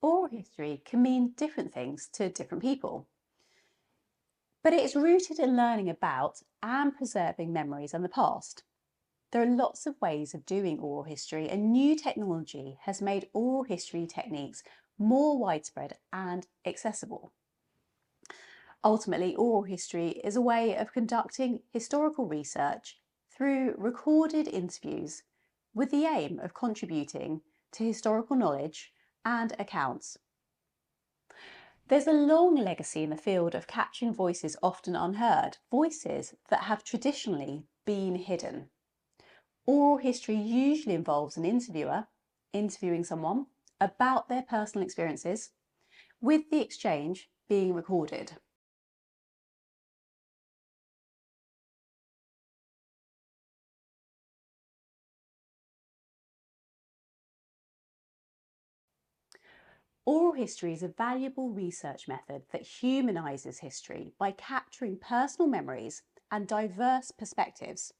Oral history can mean different things to different people, but it is rooted in learning about and preserving memories and the past. There are lots of ways of doing oral history, and new technology has made oral history techniques more widespread and accessible. Ultimately, oral history is a way of conducting historical research through recorded interviews with the aim of contributing to historical knowledge and accounts. There's a long legacy in the field of capturing voices often unheard, voices that have traditionally been hidden. Oral history usually involves an interviewer interviewing someone about their personal experiences, with the exchange being recorded. Oral history is a valuable research method that humanises history by capturing personal memories and diverse perspectives.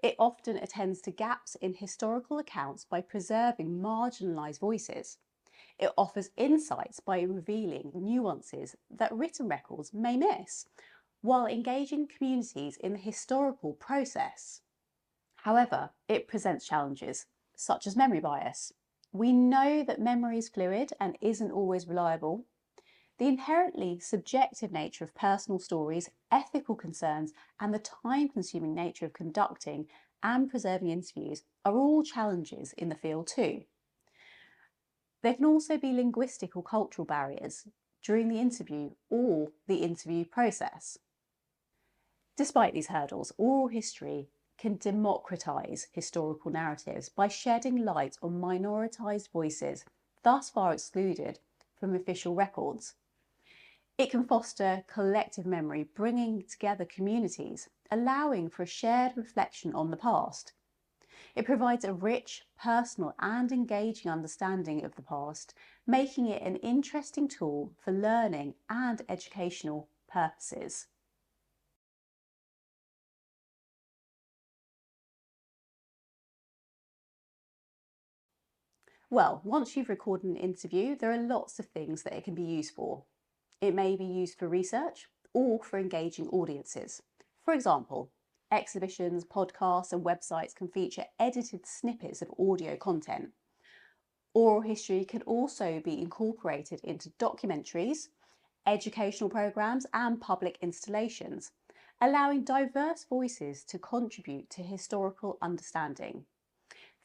It often attends to gaps in historical accounts by preserving marginalised voices. It offers insights by revealing nuances that written records may miss, while engaging communities in the historical process. However, it presents challenges, such as memory bias. We know that memory is fluid and isn't always reliable. The inherently subjective nature of personal stories, ethical concerns, and the time-consuming nature of conducting and preserving interviews are all challenges in the field too. There can also be linguistic or cultural barriers during the interview or the interview process. Despite these hurdles, oral history can democratise historical narratives by shedding light on minoritised voices thus far excluded from official records. It can foster collective memory, bringing together communities, allowing for a shared reflection on the past. It provides a rich, personal and engaging understanding of the past, making it an interesting tool for learning and educational purposes. Well, once you've recorded an interview, there are lots of things that it can be used for. It may be used for research or for engaging audiences. For example, exhibitions, podcasts and websites can feature edited snippets of audio content. Oral history can also be incorporated into documentaries, educational programmes and public installations, allowing diverse voices to contribute to historical understanding.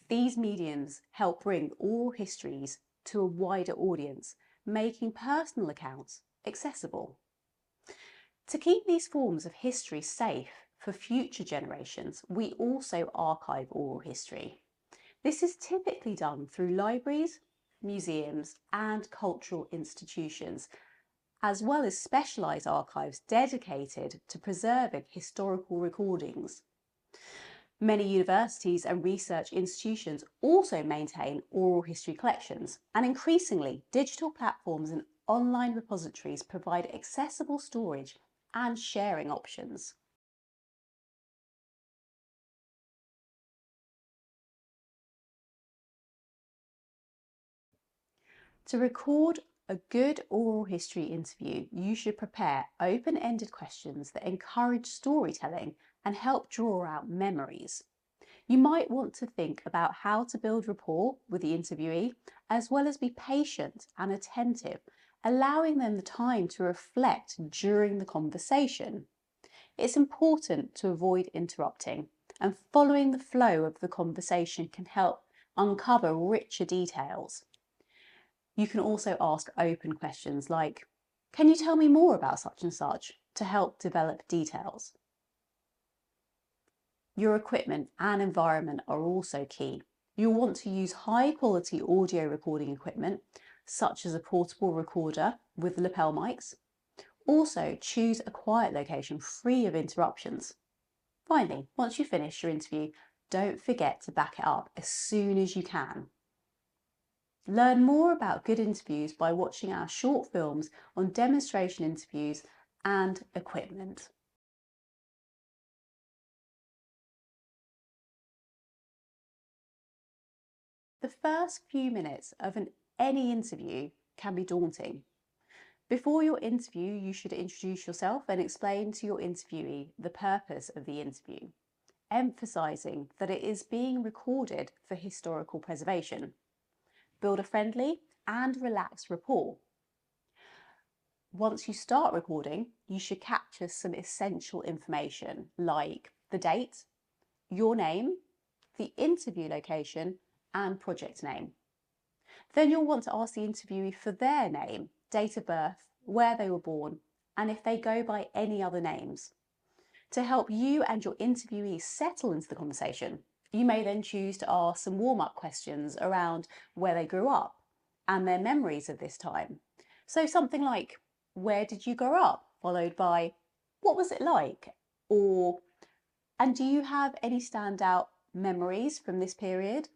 These mediums help bring oral histories to a wider audience, making personal accounts accessible. To keep these forms of history safe for future generations, we also archive oral history. This is typically done through libraries, museums, and cultural institutions, as well as specialised archives dedicated to preserving historical recordings. Many universities and research institutions also maintain oral history collections, and increasingly, digital platforms and online repositories provide accessible storage and sharing options. To record a good oral history interview, you should prepare open-ended questions that encourage storytelling and help draw out memories. You might want to think about how to build rapport with the interviewee, as well as be patient and attentive, allowing them the time to reflect during the conversation. It's important to avoid interrupting, and following the flow of the conversation can help uncover richer details. You can also ask open questions like, "Can you tell me more about such and such?" to help develop details. Your equipment and environment are also key. You'll want to use high quality audio recording equipment, such as a portable recorder with lapel mics. Also, choose a quiet location free of interruptions. Finally, once you finish your interview, don't forget to back it up as soon as you can. Learn more about good interviews by watching our short films on demonstration interviews and equipment. The first few minutes of any interview can be daunting. Before your interview, you should introduce yourself and explain to your interviewee the purpose of the interview, emphasising that it is being recorded for historical preservation. Build a friendly and relaxed rapport. Once you start recording, you should capture some essential information like the date, your name, the interview location, and project name. Then you'll want to ask the interviewee for their name, date of birth, where they were born, and if they go by any other names. To help you and your interviewee settle into the conversation, you may then choose to ask some warm-up questions around where they grew up and their memories of this time. So something like, where did you grow up? Followed by, what was it like? Or, and do you have any standout memories from this period?